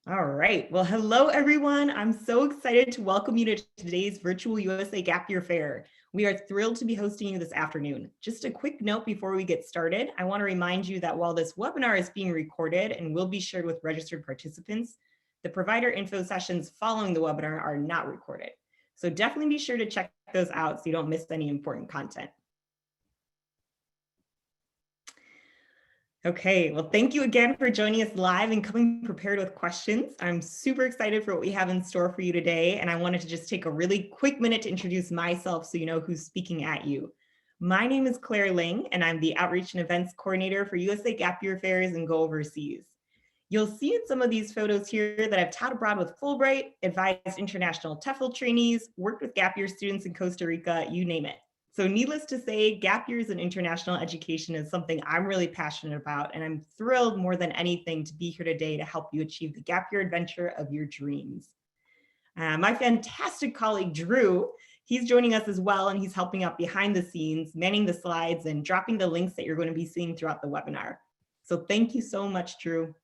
All right. Well, hello, everyone. I'm so excited to welcome you to today's virtual USA Gap Year Fair. We are thrilled to be hosting you this afternoon. Just a quick note before we get started, I want to remind you that while this webinar is being recorded and will be shared with registered participants, the provider info sessions following the webinar are not recorded. So definitely be sure to check those out so you don't miss any important content. Okay, well, thank you again for joining us live and coming prepared with questions. I'm super excited for what we have in store for you today, and I wanted to just take a really quick minute to introduce myself so you know who's speaking at you. My name is Claire Ling, and I'm the Outreach and Events Coordinator for USA Gap Year Fairs and Go Overseas. You'll see in some of these photos here that I've taught abroad with Fulbright, advised international TEFL trainees, worked with Gap Year students in Costa Rica, you name it. So needless to say, gap years in international education is something I'm really passionate about, and I'm thrilled more than anything to be here today to help you achieve the gap year adventure of your dreams. My fantastic colleague, Drew, he's joining us as well, and he's helping out behind the scenes, manning the slides and dropping the links that you're going to be seeing throughout the webinar. So thank you so much, Drew.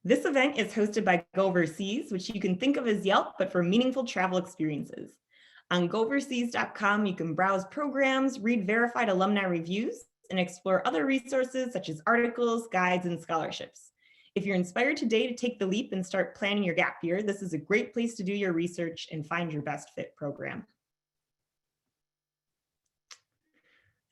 This event is hosted by Go Overseas, which you can think of as Yelp, but for meaningful travel experiences. On gooverseas.com, you can browse programs, read verified alumni reviews, and explore other resources such as articles, guides, and scholarships. If you're inspired today to take the leap and start planning your gap year, this is a great place to do your research and find your best fit program.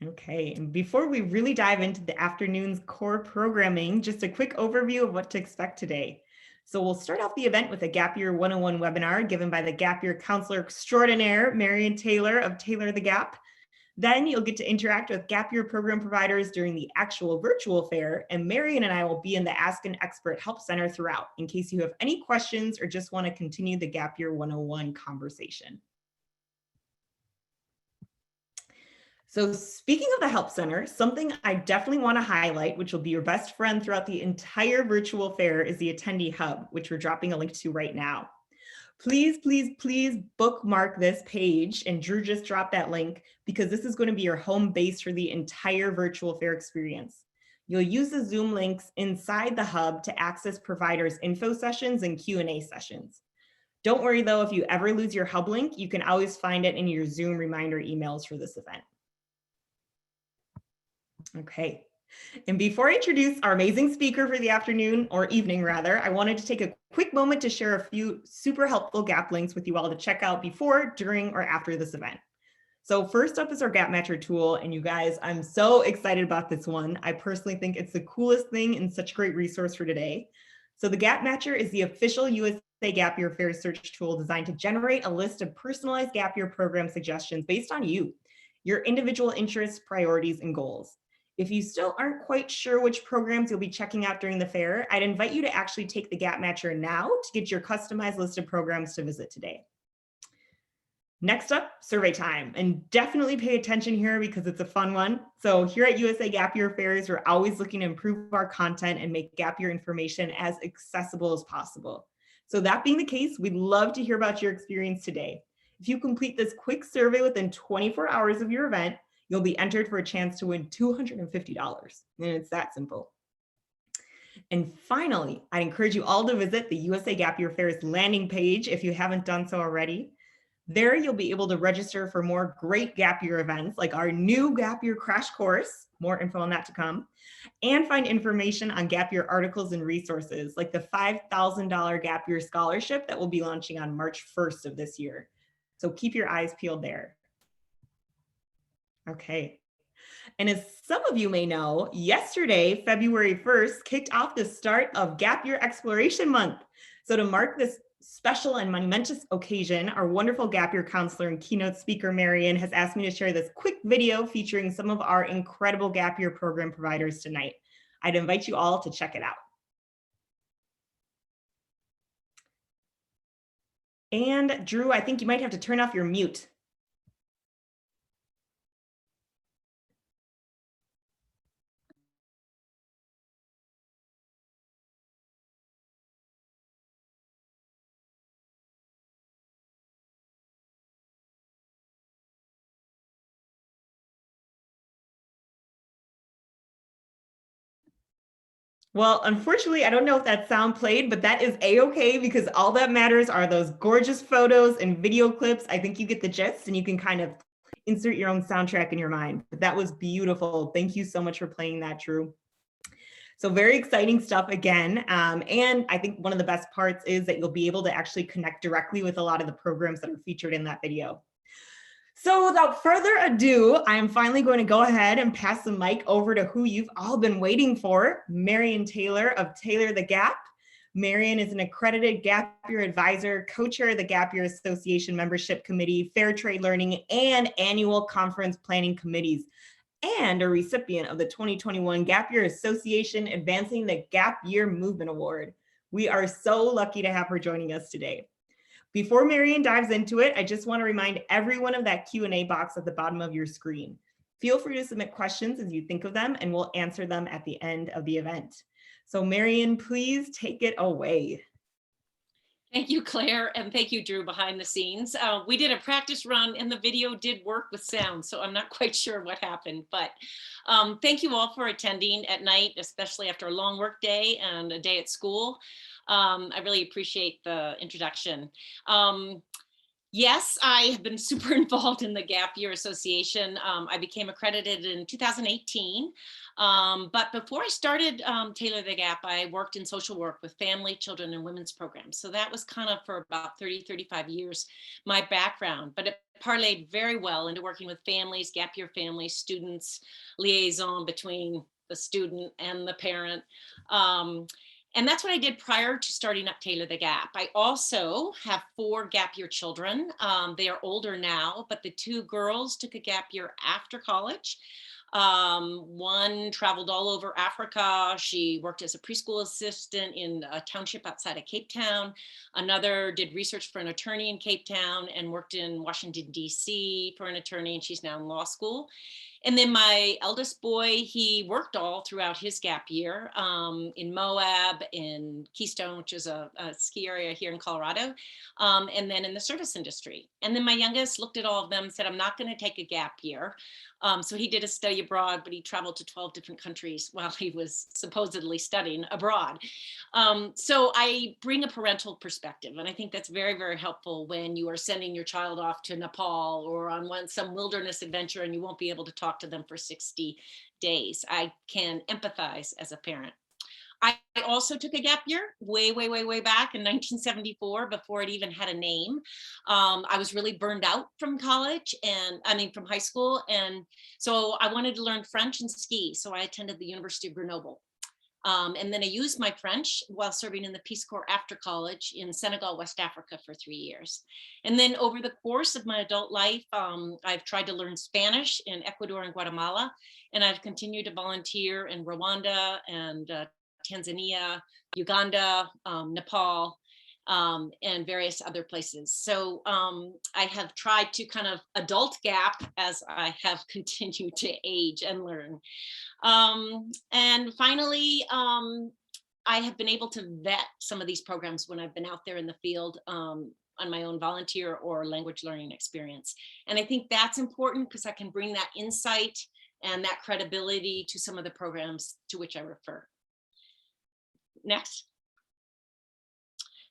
Okay, and before we really dive into the afternoon's core programming, just a quick overview of what to expect today. So we'll start off the event with a Gap Year 101 webinar given by the Gap Year Counselor Extraordinaire, Marion Taylor of Taylor the Gap. Then you'll get to interact with Gap Year program providers during the actual virtual fair, and Marion and I will be in the Ask an Expert Help Center throughout in case you have any questions or just want to continue the Gap Year 101 conversation. So speaking of the Help Center, something I definitely want to highlight, which will be your best friend throughout the entire virtual fair, is the Attendee Hub, which we're dropping a link to right now. Please, please, please bookmark this page, and Drew just dropped that link because this is going to be your home base for the entire virtual fair experience. You'll use the Zoom links inside the hub to access providers' info sessions and Q&A sessions. Don't worry though, if you ever lose your hub link, you can always find it in your Zoom reminder emails for this event. Okay, and before I introduce our amazing speaker for the afternoon, or evening rather, I wanted to take a quick moment to share a few super helpful gap links with you all to check out before, during, or after this event. So first up is our Gap Matcher tool, and you guys, I'm so excited about this one. I personally think it's the coolest thing and such a great resource for today. So the Gap Matcher is the official USA Gap Year Fair search tool designed to generate a list of personalized gap year program suggestions based on you, your individual interests, priorities, and goals. If you still aren't quite sure which programs you'll be checking out during the fair, I'd invite you to actually take the Gap Matcher now to get your customized list of programs to visit today. Next up, survey time, and definitely pay attention here because it's a fun one. So here at USA Gap Year Fairs, we're always looking to improve our content and make gap year information as accessible as possible. So that being the case, we'd love to hear about your experience today. If you complete this quick survey within 24 hours of your event, you'll be entered for a chance to win $250, and it's that simple. And finally, I encourage you all to visit the USA Gap Year Fair's landing page if you haven't done so already. There, you'll be able to register for more great gap year events like our new gap year crash course, more info on that to come, and find information on gap year articles and resources like the $5,000 gap year scholarship that will be launching on March 1st of this year. So keep your eyes peeled there. Okay. And as some of you may know, yesterday, February 1st, kicked off the start of Gap Year Exploration Month. So to mark this special and momentous occasion, our wonderful Gap Year counselor and keynote speaker, Marion, has asked me to share this quick video featuring some of our incredible Gap Year program providers tonight. I'd invite you all to check it out. And Drew, I think you might have to turn off your mute. Well, unfortunately, I don't know if that sound played, but that is a-okay because all that matters are those gorgeous photos and video clips. I think you get the gist and you can kind of insert your own soundtrack in your mind. But that was beautiful. Thank you so much for playing that, Drew. So very exciting stuff again. And I think one of the best parts is that you'll be able to actually connect directly with a lot of the programs that are featured in that video. So without further ado, I am finally going to go ahead and pass the mic over to who you've all been waiting for, Marion Taylor of Taylor the Gap. Marion is an accredited Gap Year advisor, co-chair of the Gap Year Association Membership Committee, Fair Trade Learning, and annual conference planning committees, and a recipient of the 2021 Gap Year Association Advancing the Gap Year Movement Award. We are so lucky to have her joining us today. Before Marion dives into it, I just want to remind everyone of that Q&A box at the bottom of your screen. Feel free to submit questions as you think of them, and we'll answer them at the end of the event. So Marion, please take it away. Thank you, Claire, and thank you, Drew, behind the scenes. We did a practice run and the video did work with sound, so I'm not quite sure what happened, but thank you all for attending at night, especially after a long work day and a day at school. I really appreciate the introduction. Yes, I have been super involved in the Gap Year Association. I became accredited in 2018. But before I started Taylor the Gap, I worked in social work with family, children, and women's programs. So that was kind of for about 30, 35 years, my background. But it parlayed very well into working with families, Gap Year families, students, liaison between the student and the parent. And that's what I did prior to starting up Taylor the Gap. I also have 4 gap year children. They are older now, but the 2 girls took a gap year after college. One traveled all over Africa. She worked as a preschool assistant in a township outside of Cape Town. Another did research for an attorney in Cape Town and worked in Washington, D.C. for an attorney, and she's now in law school. And then my eldest boy, he worked all throughout his gap year in Moab, in Keystone, which is a ski area here in Colorado, and then in the service industry. And then my youngest looked at all of them and said, I'm not going to take a gap year. So he did a study abroad, but he traveled to 12 different countries while he was supposedly studying abroad. So I bring a parental perspective, and I think that's very, very helpful when you are sending your child off to Nepal or on some wilderness adventure and you won't be able to talk to them for 60 days. I can empathize as a parent. I also took a gap year way back in 1974 before it even had a name. I was really burned out from college from high school. And so I wanted to learn French and ski. So I attended the University of Grenoble. And then I used my French while serving in the Peace Corps after college in Senegal, West Africa for 3 years. And then over the course of my adult life, I've tried to learn Spanish in Ecuador and Guatemala, and I've continued to volunteer in Rwanda and Tanzania, Uganda, Nepal, and various other places. So I have tried to kind of adult gap as I have continued to age and learn. And finally, I have been able to vet some of these programs when I've been out there in the field on my own volunteer or language learning experience. And I think that's important because I can bring that insight and that credibility to some of the programs to which I refer. Next.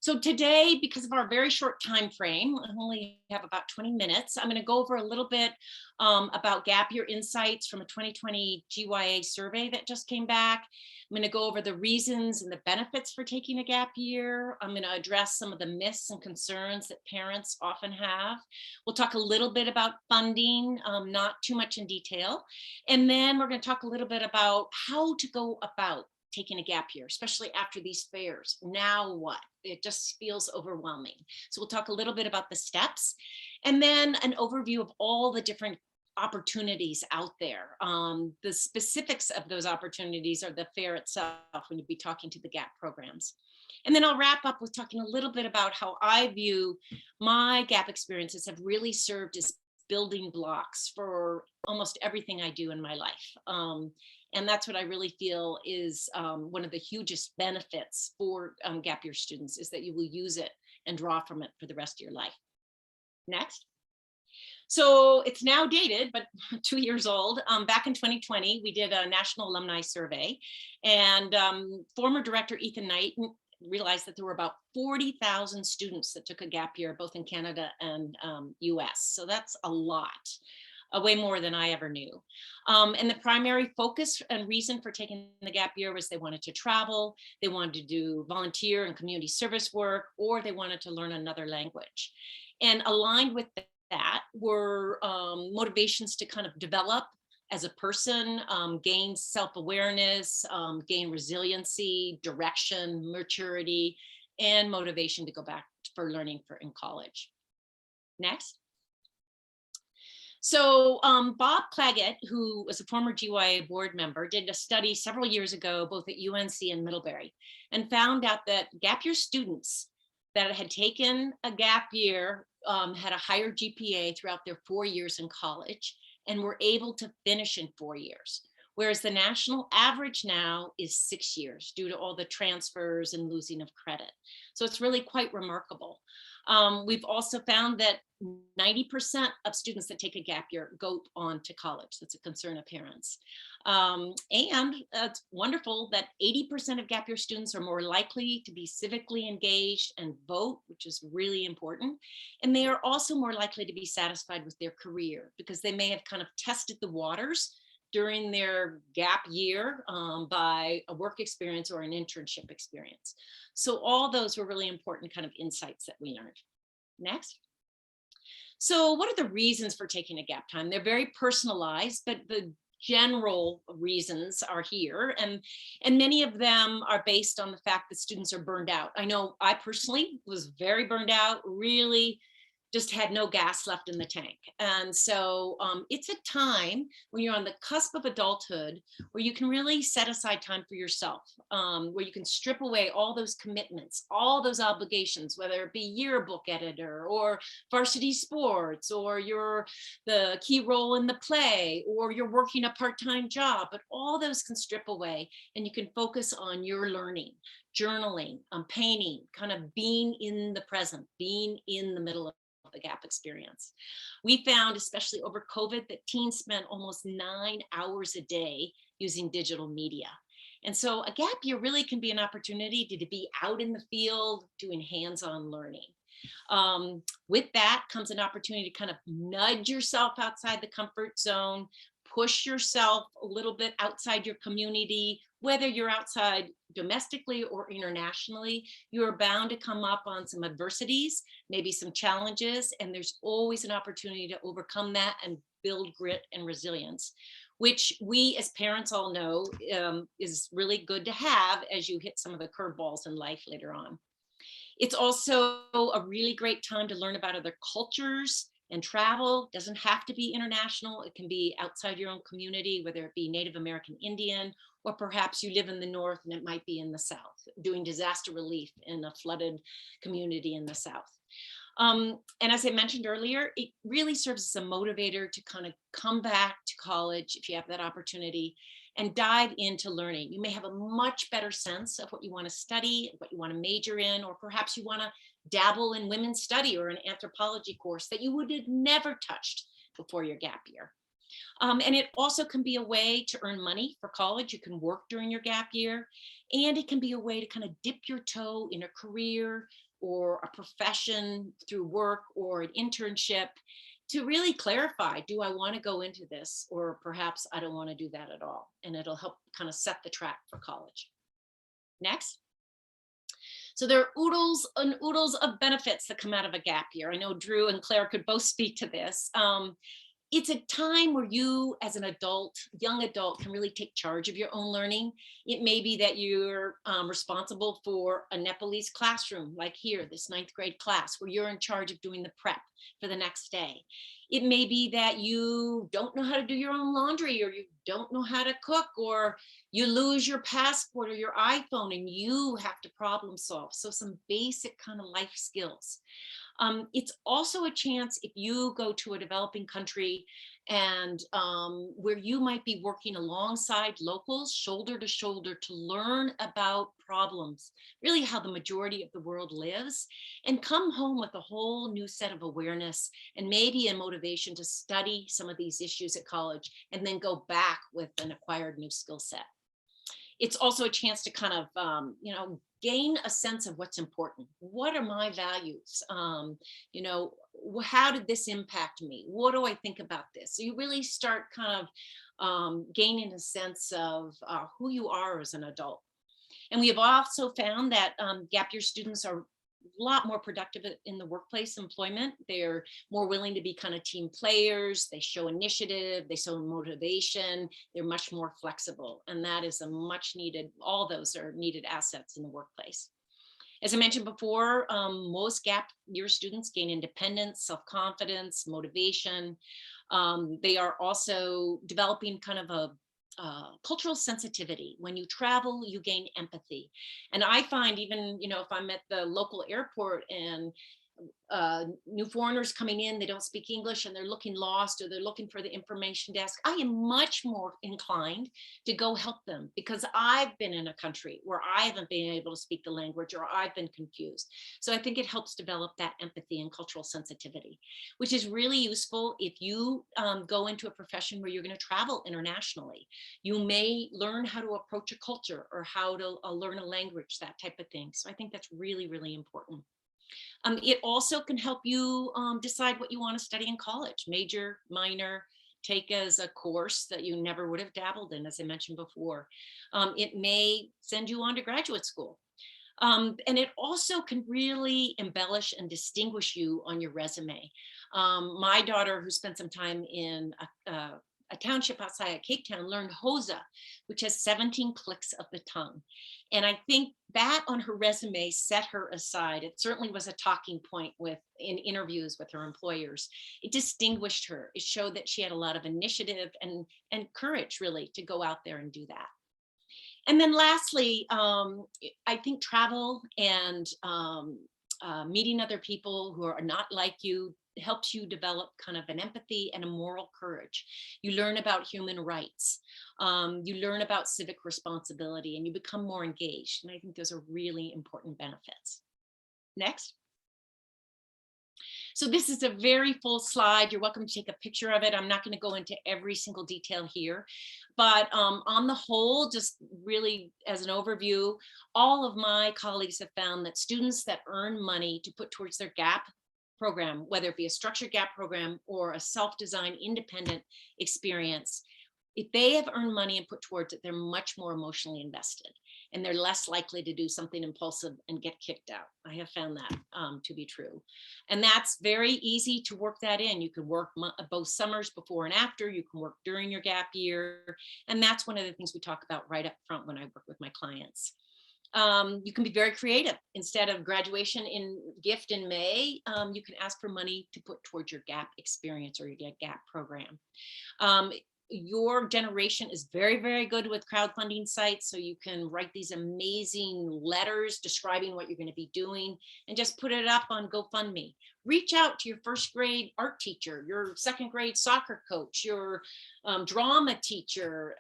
So today, because of our very short time frame, I only have about 20 minutes, I'm going to go over a little bit about gap year insights from a 2020 GYA survey that just came back. I'm going to go over the reasons and the benefits for taking a gap year. I'm going to address some of the myths and concerns that parents often have. We'll talk a little bit about funding, not too much in detail. And then we're going to talk a little bit about how to go about taking a gap year, especially after these fairs. Now what? It just feels overwhelming. So we'll talk a little bit about the steps and then an overview of all the different opportunities out there. The specifics of those opportunities are the fair itself when you'd be talking to the gap programs. And then I'll wrap up with talking a little bit about how I view my gap experiences have really served as building blocks for almost everything I do in my life. And that's what I really feel is one of the hugest benefits for gap year students is that you will use it and draw from it for the rest of your life. Next. So it's now dated, but 2 years old. Back in 2020, we did a national alumni survey, and former director Ethan Knight realized that there were about 40,000 students that took a gap year, both in Canada and US. So that's a lot, way more than I ever knew. And the primary focus and reason for taking the gap year was they wanted to travel, they wanted to do volunteer and community service work, or they wanted to learn another language. And aligned with that were motivations to kind of develop as a person, gain self-awareness, gain resiliency, direction, maturity, and motivation to go back for learning in college. Next. So Bob Claggett, who was a former GYA board member, did a study several years ago, both at UNC and Middlebury, and found out that gap year students that had taken a gap year had a higher GPA throughout their 4 years in college and were able to finish in 4 years. Whereas the national average now is 6 years due to all the transfers and losing of credit. So it's really quite remarkable. We've also found that 90% of students that take a gap year go on to college. That's a concern of parents. And it's wonderful that 80% of gap year students are more likely to be civically engaged and vote, which is really important. And they are also more likely to be satisfied with their career because they may have kind of tested the waters during their gap year by a work experience or an internship experience. So all those were really important kind of insights that we learned. Next. So what are the reasons for taking a gap time? They're very personalized, but the general reasons are here, and many of them are based on the fact that students are burned out. I know I personally was very burned out, really just had no gas left in the tank. And so it's a time when you're on the cusp of adulthood where you can really set aside time for yourself, where you can strip away all those commitments, all those obligations, whether it be yearbook editor or varsity sports, or you're the key role in the play, or you're working a part-time job, but all those can strip away and you can focus on your learning, journaling, painting, kind of being in the present, being in the middle of the gap experience. We found, especially over COVID, that teens spent almost 9 hours a day using digital media. And so a gap year really can be an opportunity to be out in the field doing hands-on learning. With that comes an opportunity to kind of nudge yourself outside the comfort zone, push yourself a little bit outside your community, whether you're outside domestically or internationally. You are bound to come up on some adversities, maybe some challenges, and there's always an opportunity to overcome that and build grit and resilience, which we as parents all know is really good to have as you hit some of the curveballs in life later on. It's also a really great time to learn about other cultures and travel. Doesn't have to be international. It can be outside your own community, whether it be Native American Indian, or perhaps you live in the North and it might be in the South, doing disaster relief in a flooded community in the South. And as I mentioned earlier, it really serves as a motivator to kind of come back to college if you have that opportunity and dive into learning. You may have a much better sense of what you want to study, what you want to major in, or perhaps you want to dabble in women's study or an anthropology course that you would have never touched before your gap year. And it also can be a way to earn money for college. You can work during your gap year, and it can be a way to kind of dip your toe in a career or a profession through work or an internship to really clarify, do I want to go into this, or perhaps I don't want to do that at all. And it'll help kind of set the track for college. Next. So there are oodles and oodles of benefits that come out of a gap year. I know Drew and Claire could both speak to this. It's a time where you as an adult, young adult, can really take charge of your own learning. It may be that you're responsible for a Nepalese classroom, like here, this 9th grade class, where you're in charge of doing the prep for the next day. It may be that you don't know how to do your own laundry, or you don't know how to cook, or you lose your passport or your iPhone and you have to problem solve. So some basic kind of life skills. It's also a chance if you go to a developing country and where you might be working alongside locals, shoulder to shoulder, to learn about problems, really how the majority of the world lives, and come home with a whole new set of awareness and maybe a motivation to study some of these issues at college and then go back with an acquired new skill set. It's also a chance to kind of gain a sense of what's important. What are my values? How did this impact me? What do I think about this? So you really start kind of gaining a sense of who you are as an adult. And we have also found that gap year students are a lot more productive in the workplace employment. They're more willing to be kind of team players. They show initiative, they show motivation. They're much more flexible. And that is a much needed, all those are needed assets in the workplace. As I mentioned before, most gap year students gain independence, self-confidence, motivation. They are also developing kind of a cultural sensitivity. When you travel, you gain empathy. And I find even, if I'm at the local airport and new foreigners coming in, they don't speak English and they're looking lost or they're looking for the information desk, I am much more inclined to go help them because I've been in a country where I haven't been able to speak the language or I've been confused. So I think it helps develop that empathy and cultural sensitivity, which is really useful if you go into a profession where you're going to travel internationally. You may learn how to approach a culture or how to learn a language, that type of thing. So I think that's really, really important. It also can help you decide what you want to study in college, major, minor, take as a course that you never would have dabbled in, as I mentioned before. It may send you on to graduate school. And it also can really embellish and distinguish you on your resume. My daughter, who spent some time in a township outside of Cape Town, learned Hosa, which has 17 clicks of the tongue. And I think that on her resume set her aside. It certainly was a talking point in interviews with her employers. It distinguished her. It showed that she had a lot of initiative and courage, really, to go out there and do that. And then lastly, I think travel and meeting other people who are not like you helps you develop kind of an empathy and a moral courage. You learn about human rights. You learn about civic responsibility and you become more engaged. And I think those are really important benefits. Next. So this is a very full slide. You're welcome to take a picture of it. I'm not going to go into every single detail here, but on the whole, just really as an overview, all of my colleagues have found that students that earn money to put towards their GAP program, whether it be a structured GAP program or a self-designed independent experience, if they have earned money and put towards it, they're much more emotionally invested and they're less likely to do something impulsive and get kicked out. I have found that to be true. And that's very easy to work that in. You can work both summers before and after, you can work during your gap year. And that's one of the things we talk about right up front when I work with my clients. You can be very creative. Instead of graduation gift in May, you can ask for money to put towards your GAP experience or your GAP program. Your generation is very, very good with crowdfunding sites. So you can write these amazing letters describing what you're going to be doing and just put it up on GoFundMe. Reach out to your first grade art teacher, your second grade soccer coach, your drama teacher,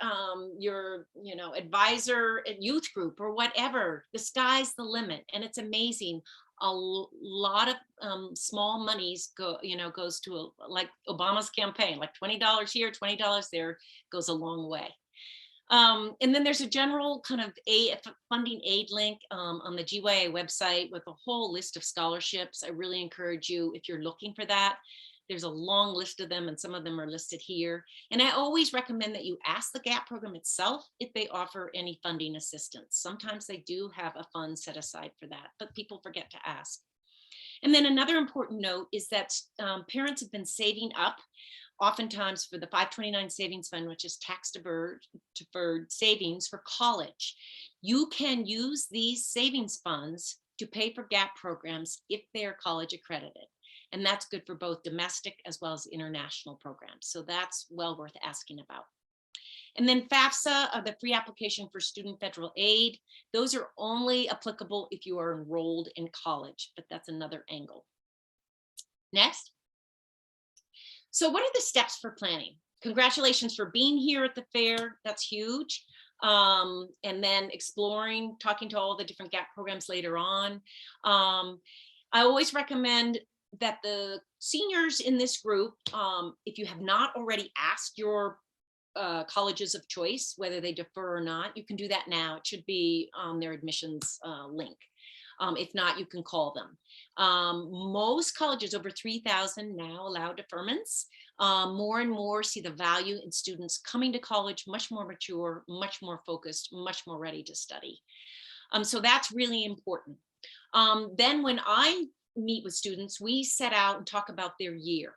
your advisor at youth group or whatever. The sky's the limit. And it's amazing. A lot of small monies goes to like Obama's campaign, like $20 here, $20 there, goes a long way. And then there's a general kind of funding aid link on the GYA website with a whole list of scholarships. I really encourage you, if you're looking for that, there's a long list of them and some of them are listed here. And I always recommend that you ask the GAP program itself if they offer any funding assistance. Sometimes they do have a fund set aside for that, but people forget to ask. And then another important note is that parents have been saving up oftentimes for the 529 savings fund, which is tax deferred savings for college. You can use these savings funds to pay for GAP programs if they're college accredited. And that's good for both domestic as well as international programs. So that's well worth asking about. And then FAFSA, the free application for student federal aid, those are only applicable if you are enrolled in college, but that's another angle. Next. So what are the steps for planning? Congratulations for being here at the fair. That's huge. And then exploring, talking to all the different GAP programs later on. I always recommend that the seniors in this group, if you have not already asked your colleges of choice whether they defer or not, you can do that now. It should be on their admissions link. If not, you can call them. Most colleges, over 3,000 now, allow deferments. More and more see the value in students coming to college much more mature, much more focused, much more ready to study. So that's really important. Then when I meet with students, we set out and talk about their year.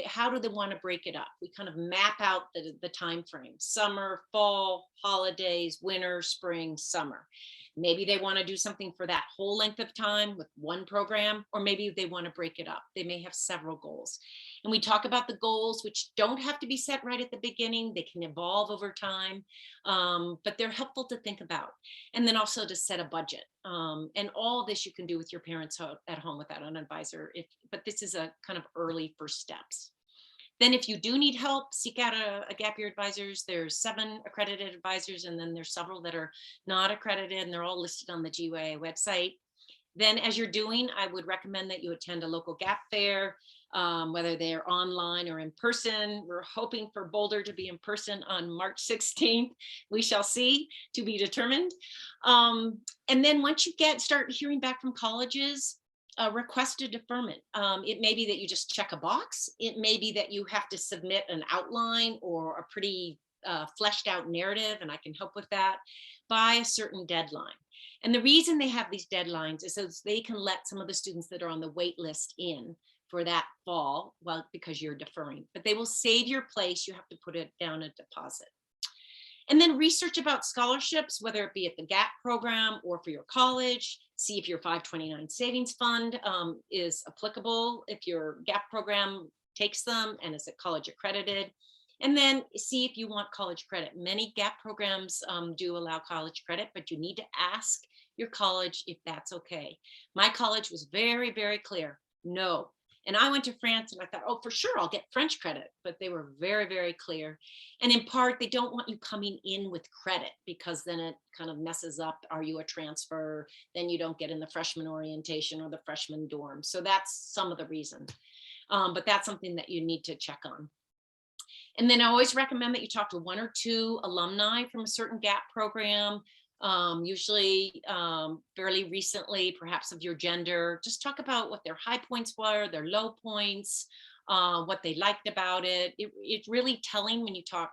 How do they want to break it up? We kind of map out the time frame: summer, fall, holidays, winter, spring, summer. Maybe they want to do something for that whole length of time with one program, or maybe they want to break it up. They may have several goals. And we talk about the goals, which don't have to be set right at the beginning. They can evolve over time, but they're helpful to think about. And then also to set a budget. And all this you can do with your parents at home without an advisor. But this is a kind of early first steps. Then if you do need help, seek out a gap year advisors. There's 7 accredited advisors, and then there's several that are not accredited, and they're all listed on the GYA website. Then as you're doing, I would recommend that you attend a local gap fair, whether they're online or in person. We're hoping for Boulder to be in person on March 16th. We shall see, to be determined. And then once you start hearing back from colleges, request a deferment. It may be that you just check a box. It may be that you have to submit an outline or a pretty fleshed out narrative, and I can help with that, by a certain deadline. And the reason they have these deadlines is so they can let some of the students that are on the wait list in for that fall, well, because you're deferring, but they will save your place. You have to put it down a deposit. And then research about scholarships, whether it be at the GAP program or for your college. See if your 529 savings fund is applicable, if your GAP program takes them and is at college accredited. And then see if you want college credit. Many GAP programs do allow college credit, but you need to ask your college if that's okay. My college was very, very clear, no. And I went to France and I thought, oh, for sure, I'll get French credit. But they were very, very clear. And in part, they don't want you coming in with credit, because then it kind of messes up. Are you a transfer? Then you don't get in the freshman orientation or the freshman dorm. So that's some of the reason. But that's something that you need to check on. And then I always recommend that you talk to 1 or 2 alumni from a certain GAP program. Usually fairly recently, perhaps of your gender. Just talk about what their high points were, their low points, what they liked about it. It's really telling when you talk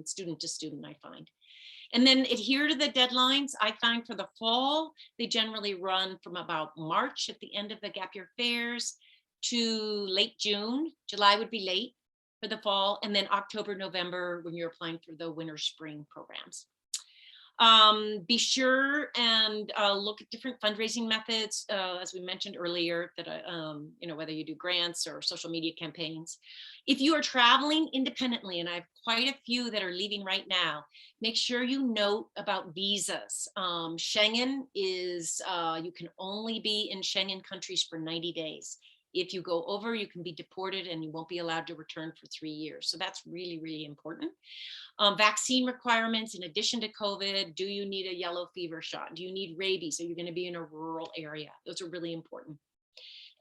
student to student, I find. And then adhere to the deadlines. I find for the fall, they generally run from about March at the end of the gap year fairs to late June. July would be late for the fall, and then October, November when you're applying for the winter spring programs. Be sure and look at different fundraising methods, as we mentioned earlier, that whether you do grants or social media campaigns. If you are traveling independently, and I have quite a few that are leaving right now, make sure you note about visas. Schengen is, you can only be in Schengen countries for 90 days. If you go over, you can be deported and you won't be allowed to return for 3 years. So that's really, really important. Vaccine requirements, in addition to COVID, do you need a yellow fever shot? Do you need rabies? Are you going to be in a rural area? Those are really important.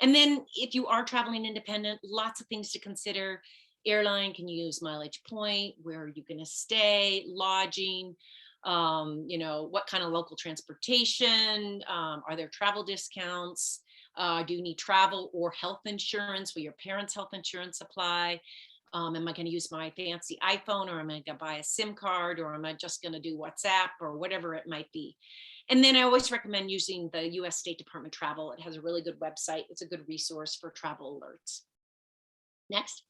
And then if you are traveling independent, lots of things to consider. Airline, can you use mileage point? Where are you going to stay? Lodging, what kind of local transportation? Are there travel discounts? Do you need travel or health insurance? Will your parents' health insurance apply? Am I going to use my fancy iPhone, or am I going to buy a SIM card, or am I just going to do WhatsApp, or whatever it might be? And then I always recommend using the US State Department Travel. It has a really good website. It's a good resource for travel alerts. Next.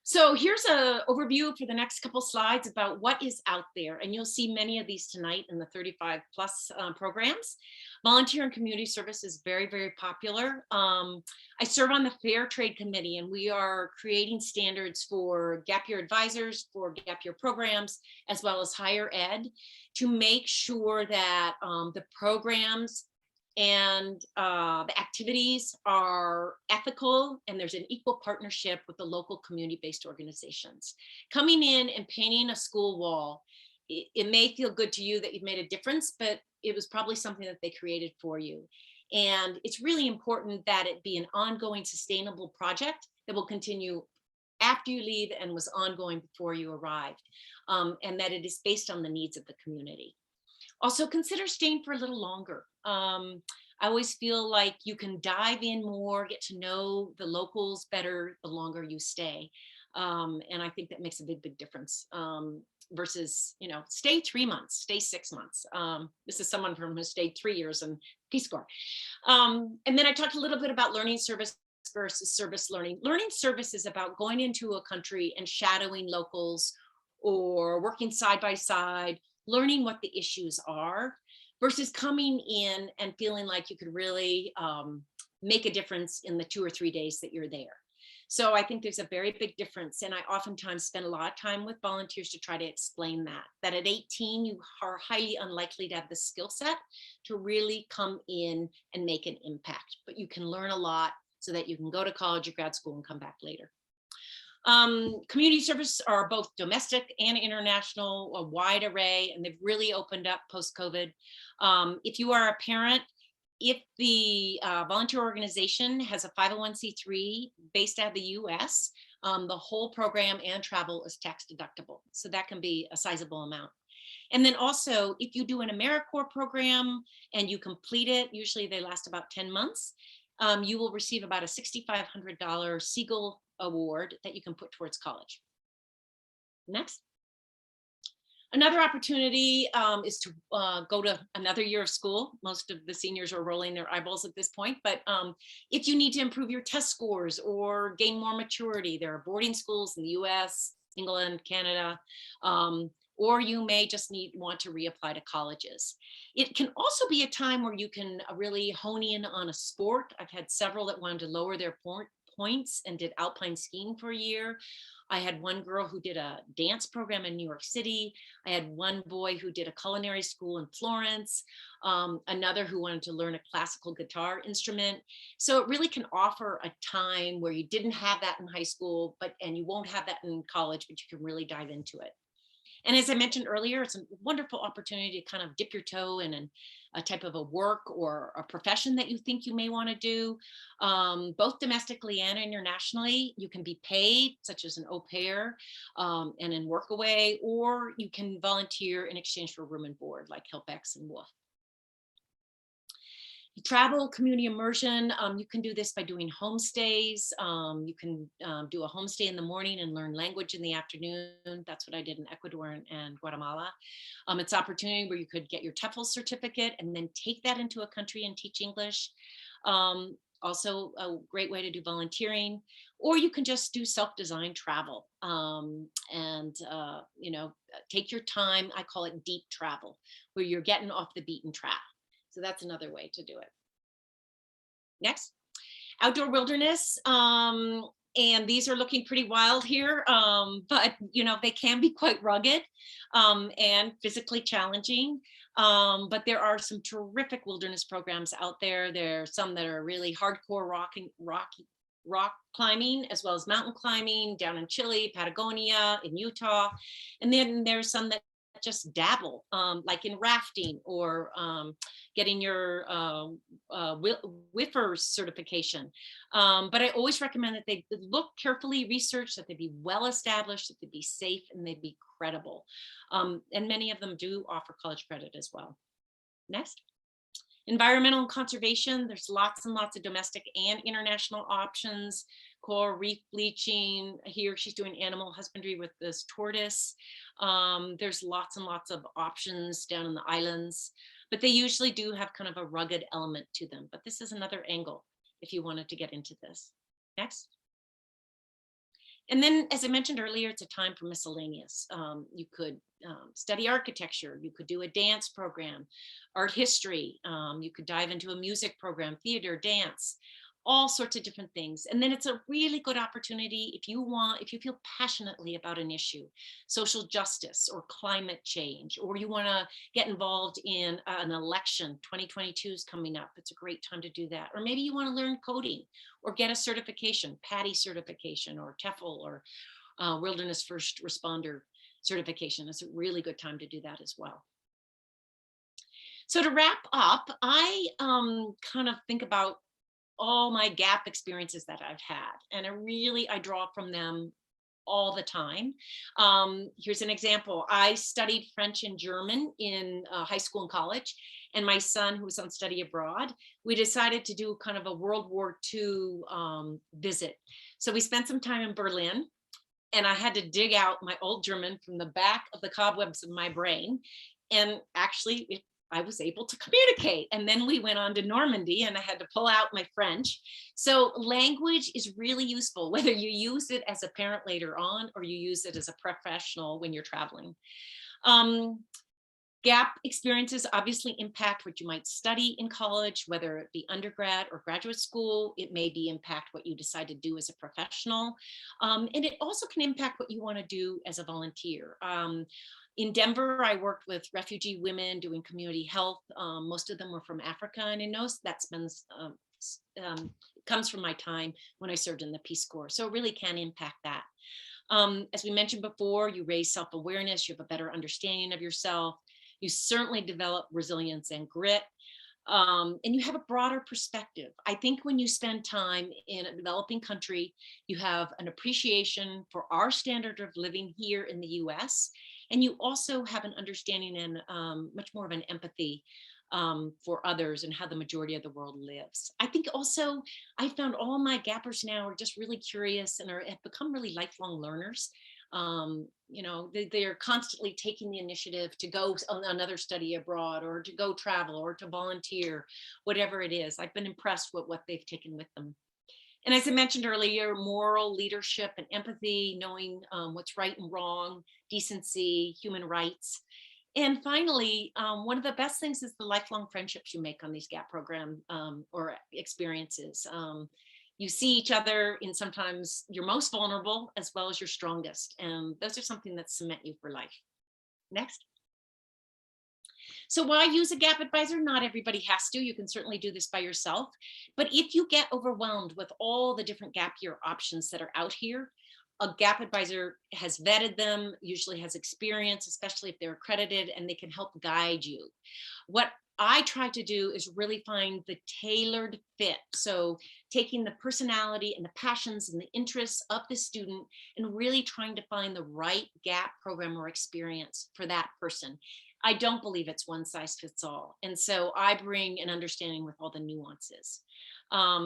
So here's an overview for the next couple slides about what is out there. And you'll see many of these tonight in the 35 plus programs. Volunteer and community service is very, very popular. I serve on the Fair Trade Committee, and we are creating standards for gap year advisors, for gap year programs, as well as higher ed, to make sure that the programs And the activities are ethical, and there's an equal partnership with the local community-based organizations. Coming in and painting a school wall, it may feel good to you that you've made a difference, but it was probably something that they created for you. And it's really important that it be an ongoing, sustainable project that will continue after you leave and was ongoing before you arrived, and that it is based on the needs of the community. Also, consider staying for a little longer. I always feel like you can dive in more, get to know the locals better the longer you stay. And I think that makes a big, big difference, versus, stay 3 months, stay 6 months. This is someone from who stayed 3 years in Peace Corps. And then I talked a little bit about learning service versus service learning. Learning service is about going into a country and shadowing locals or working side by side, learning what the issues are, versus coming in and feeling like you could really make a difference in the 2 or 3 days that you're there. So I think there's a very big difference. And I oftentimes spend a lot of time with volunteers to try to explain that at 18, you are highly unlikely to have the skill set to really come in and make an impact, but you can learn a lot so that you can go to college or grad school and come back later. Community service are both domestic and international, a wide array, and they've really opened up post-COVID. If you are a parent, if the volunteer organization has a 501c3 based out of the US, the whole program and travel is tax deductible. So that can be a sizable amount. And then also, if you do an AmeriCorps program and you complete it, usually they last about 10 months, you will receive about a $6,500 Siegel award that you can put towards college. Next. Another opportunity is to go to another year of school. Most of the seniors are rolling their eyeballs at this point, but if you need to improve your test scores or gain more maturity, there are boarding schools in the US, England, Canada, or you may just want to reapply to colleges. It can also be a time where you can really hone in on a sport. I've had several that wanted to lower their points and did alpine skiing for a year. I had one girl who did a dance program in New York City. I had one boy who did a culinary school in Florence, another who wanted to learn a classical guitar instrument. So it really can offer a time where you didn't have that in high school, and you won't have that in college, but you can really dive into it. And as I mentioned earlier, it's a wonderful opportunity to kind of dip your toe in a type of a work or a profession that you think you may want to do, both domestically and internationally. You can be paid, such as an au pair, and in Workaway, or you can volunteer in exchange for room and board, like HelpX and Wolf. Travel, community immersion, you can do this by doing homestays. You can do a homestay in the morning and learn language in the afternoon. That's what I did in Ecuador and Guatemala. It's opportunity where you could get your TEFL certificate and then take that into a country and teach English. Also a great way to do volunteering, or you can just do self-designed travel, and take your time. I call it deep travel, where you're getting off the beaten track. So that's another way to do it. Next, outdoor wilderness. And these are looking pretty wild here, but they can be quite rugged and physically challenging. But there are some terrific wilderness programs out there. There are some that are really hardcore rock climbing, as well as mountain climbing down in Chile, Patagonia, in Utah. And then there's some that just dabble, like in rafting or getting your WIFR certification. But I always recommend that they look carefully researched, that they be well established, that they be safe, and they be credible. And many of them do offer college credit as well. Next. Environmental and conservation, there's lots and lots of domestic and international options. Coral reef bleaching. Here she's doing animal husbandry with this tortoise. There's lots and lots of options down in the islands, but they usually do have kind of a rugged element to them. But this is another angle if you wanted to get into this. Next. And then, as I mentioned earlier, it's a time for miscellaneous. You could study architecture, you could do a dance program, art history, you could dive into a music program, theater, dance. all sorts of different things. And then it's a really good opportunity if you feel passionately about an issue, social justice or climate change, or you want to get involved in an election. 2022 is coming up. It's a great time to do that. Or maybe you want to learn coding or get a certification, PADI certification or TEFL or Wilderness First Responder certification. It's a really good time to do that as well. So to wrap up, I kind of think about all my gap experiences that I've had, and I draw from them all the time. Here's an example. I studied French and German in high school and college, and my son, who was on study abroad, we decided to do kind of a World War II visit. So we spent some time in Berlin, and I had to dig out my old German from the back of the cobwebs of my brain. And actually, I was able to communicate. And then we went on to Normandy, and I had to pull out my French. So language is really useful, whether you use it as a parent later on or you use it as a professional when you're traveling. Gap experiences obviously impact what you might study in college, whether it be undergrad or graduate school. It may impact what you decide to do as a professional. And it also can impact what you want to do as a volunteer. In Denver, I worked with refugee women doing community health. Most of them were from Africa, and I know that comes from my time when I served in the Peace Corps. So it really can impact that. As we mentioned before, you raise self-awareness, you have a better understanding of yourself. You certainly develop resilience and grit, and you have a broader perspective. I think when you spend time in a developing country, you have an appreciation for our standard of living here in the US, and you also have an understanding and much more of an empathy for others and how the majority of the world lives. I think also I found all my gappers now are just really curious and have become really lifelong learners. They are constantly taking the initiative to go on another study abroad or to go travel or to volunteer, whatever it is. I've been impressed with what they've taken with them. And as I mentioned earlier, moral leadership and empathy, knowing what's right and wrong, decency, human rights. And finally, one of the best things is the lifelong friendships you make on these GAP program or experiences. You see each other in sometimes your most vulnerable as well as your strongest. And those are something that cement you for life. Next. So why use a gap advisor? Not everybody has to. You can certainly do this by yourself. But if you get overwhelmed with all the different gap year options that are out here, a gap advisor has vetted them, usually has experience, especially if they're accredited, and they can help guide you. What I try to do is really find the tailored fit. So taking the personality and the passions and the interests of the student and really trying to find the right gap program or experience for that person. I don't believe it's one size fits all. And so I bring an understanding with all the nuances.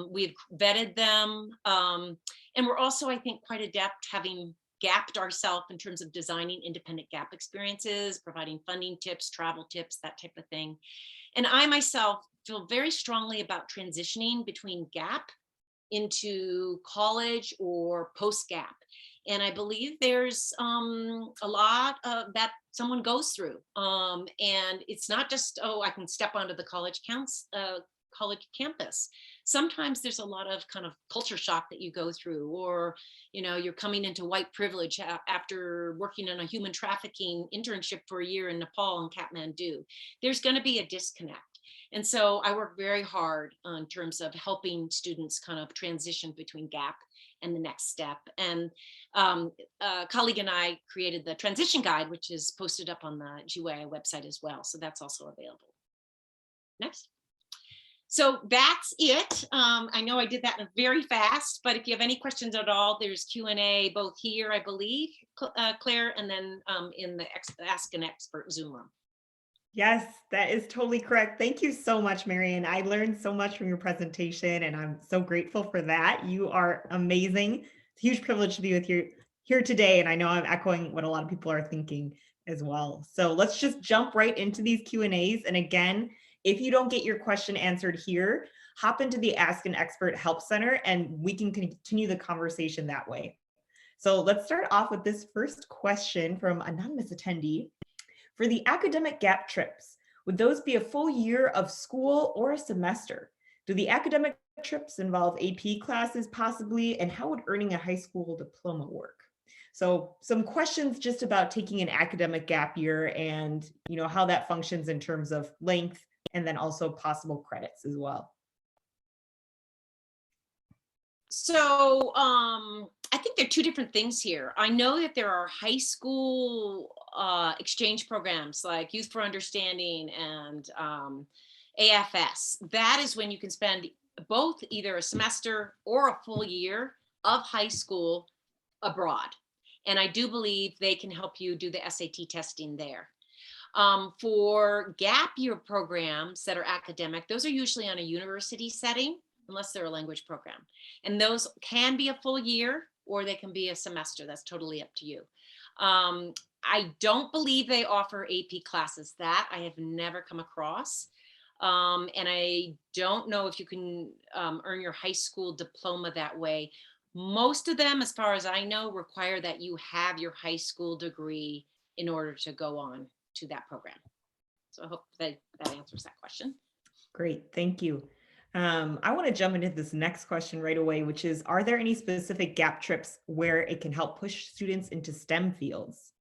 We've vetted them. And we're also, I think, quite adept having gapped ourselves in terms of designing independent gap experiences, providing funding tips, travel tips, that type of thing. And I myself feel very strongly about transitioning between gap into college or post gap. And I believe there's a lot that someone goes through. And it's not just, oh, I can step onto the college campus. Sometimes there's a lot of kind of culture shock that you go through, or you're coming into white privilege after working in a human trafficking internship for a year in Nepal and Kathmandu. There's going to be a disconnect. And so I work very hard in terms of helping students kind of transition between gap and the next step. And a colleague and I created the transition guide, which is posted up on the GYI website as well. So that's also available. Next. So that's it. I know I did that very fast, but if you have any questions at all, there's Q&A both here, I believe, Claire, and then in the Ask an Expert Zoom room. Yes, that is totally correct. Thank you so much, Marion. I learned so much from your presentation, and I'm so grateful for that. You are amazing. It's a huge privilege to be with you here today, and I know I'm echoing what a lot of people are thinking as well. So let's just jump right into these Q&As. And again, if you don't get your question answered here, hop into the Ask an Expert Help Center, and we can continue the conversation that way. So let's start off with this first question from anonymous attendee. For the academic gap trips, would those be a full year of school or a semester? Do the academic trips involve AP classes possibly? And how would earning a high school diploma work? So some questions just about taking an academic gap year and how that functions in terms of length and then also possible credits as well. So I think there are two different things here. I know that there are high school exchange programs like Youth for Understanding and AFS. That is when you can spend both either a semester or a full year of high school abroad. And I do believe they can help you do the SAT testing there. For gap year programs that are academic, those are usually on a university setting, unless they're a language program. And those can be a full year or they can be a semester. That's totally up to you. I don't believe they offer AP classes. That I have never come across. And I don't know if you can earn your high school diploma that way. Most of them, as far as I know, require that you have your high school degree in order to go on to that program. So I hope that answers that question. Great, thank you. I want to jump into this next question right away, which is, are there any specific gap trips where it can help push students into STEM fields?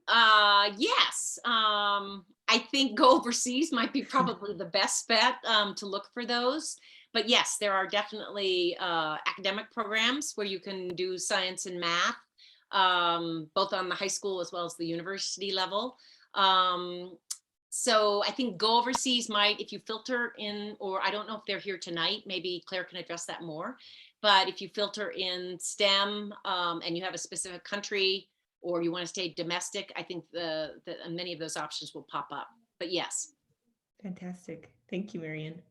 Yes. I think go overseas might be probably the best bet to look for those. But yes, there are definitely academic programs where you can do science and math, both on the high school as well as the university level. So I think go overseas might, if you filter in, or I don't know if they're here tonight, maybe Claire can address that more. But if you filter in STEM and you have a specific country, or you want to stay domestic, I think many of those options will pop up. But yes. Fantastic. Thank you, Marion.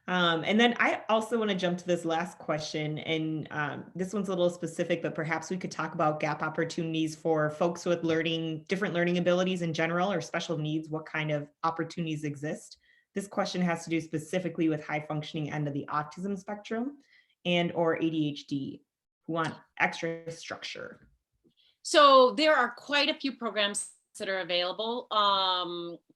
And then I also want to jump to this last question, and this one's a little specific, but perhaps we could talk about gap opportunities for folks with different learning abilities in general or special needs. What kind of opportunities exist? This question has to do specifically with high functioning end of the autism spectrum and or ADHD who want extra structure. So there are quite a few programs that are available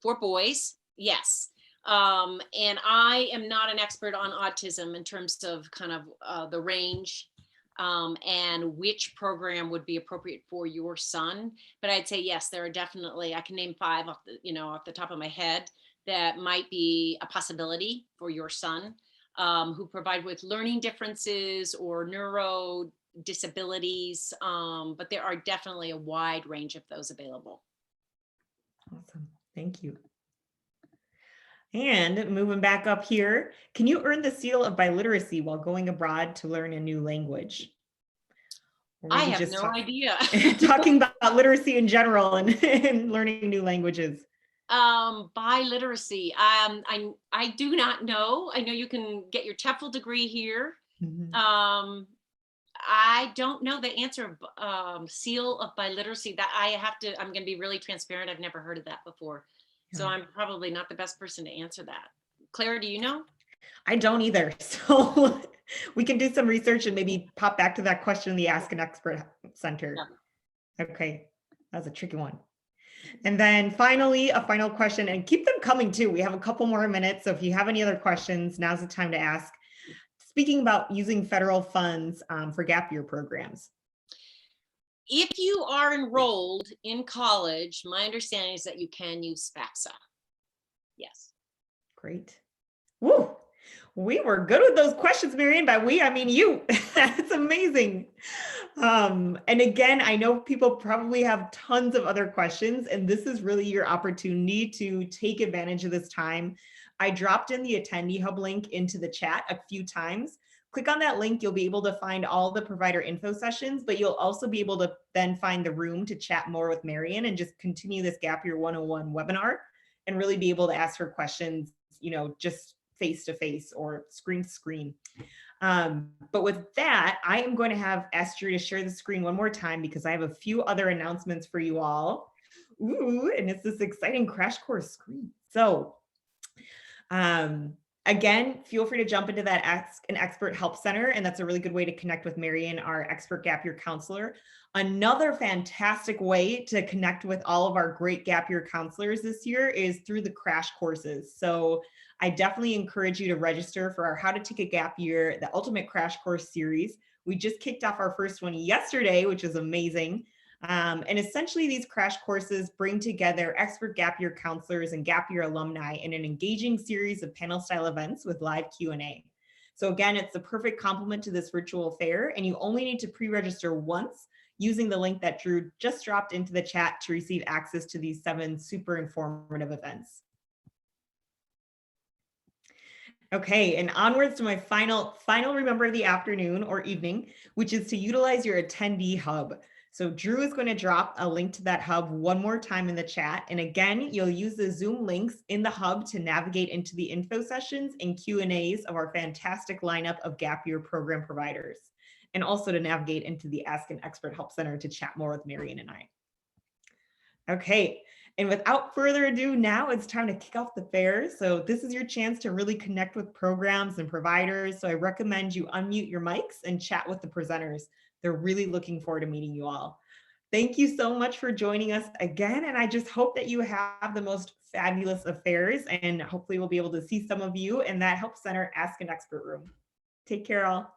for boys. Yes. And I am not an expert on autism in terms of kind of the range and which program would be appropriate for your son. But I'd say, yes, there are definitely, I can name 5 off the top of my head that might be a possibility for your son who provide with learning differences or neuro disabilities, but there are definitely a wide range of those available. Awesome. Thank you. And moving back up here, can you earn the seal of biliteracy while going abroad to learn a new language? I have no idea. Talking about literacy in general and learning new languages. Biliteracy. I do not know. I know you can get your TEFL degree here. Mhm. I don't know the answer of seal of biliteracy. That I'm going to be really transparent. I've never heard of that before. So Yeah. I'm probably not the best person to answer that. Claire, do you know? I don't either. So we can do some research and maybe pop back to that question in the Ask an Expert Center. Yeah. Okay, that was a tricky one. And then finally, a final question, and keep them coming too. We have a couple more minutes. So if you have any other questions, now's the time to ask. Speaking about using federal funds for gap year programs. If you are enrolled in college, my understanding is that you can use FAFSA. Yes. Great. Woo! We were good with those questions, Marion. By we, I mean you. That's amazing. And again, I know people probably have tons of other questions, and this is really your opportunity to take advantage of this time. I dropped in the Attendee Hub link into the chat a few times. Click on that link, you'll be able to find all the provider info sessions, but you'll also be able to then find the room to chat more with Marion and just continue this Gap Year 101 webinar and really be able to ask her questions, just face to face or screen to screen. But with that, I am going to have Esther to share the screen one more time because I have a few other announcements for you all. Ooh, and it's this exciting crash course screen. So Again, feel free to jump into that Ask an Expert Help Center, and that's a really good way to connect with Marion, our expert gap year counselor. Another fantastic way to connect with all of our great gap year counselors this year is through the crash courses. So I definitely encourage you to register for our How to Take a Gap Year, the Ultimate Crash Course series. We just kicked off our first one yesterday, which is amazing. And essentially, these crash courses bring together expert gap year counselors and gap year alumni in an engaging series of panel style events with live Q&A. So again, it's the perfect complement to this virtual fair, and you only need to pre-register once using the link that Drew just dropped into the chat to receive access to these 7 super informative events. Okay, and onwards to my final remember of the afternoon or evening, which is to utilize your attendee hub. So Drew is going to drop a link to that hub one more time in the chat. And again, you'll use the Zoom links in the hub to navigate into the info sessions and Q&As of our fantastic lineup of gap year program providers, and also to navigate into the Ask an Expert Help Center to chat more with Marion and I. Okay, and without further ado, now it's time to kick off the fair. So this is your chance to really connect with programs and providers. So I recommend you unmute your mics and chat with the presenters. They're really looking forward to meeting you all. Thank you so much for joining us again. And I just hope that you have the most fabulous affairs, and hopefully we'll be able to see some of you in that Help Center Ask an Expert room. Take care all.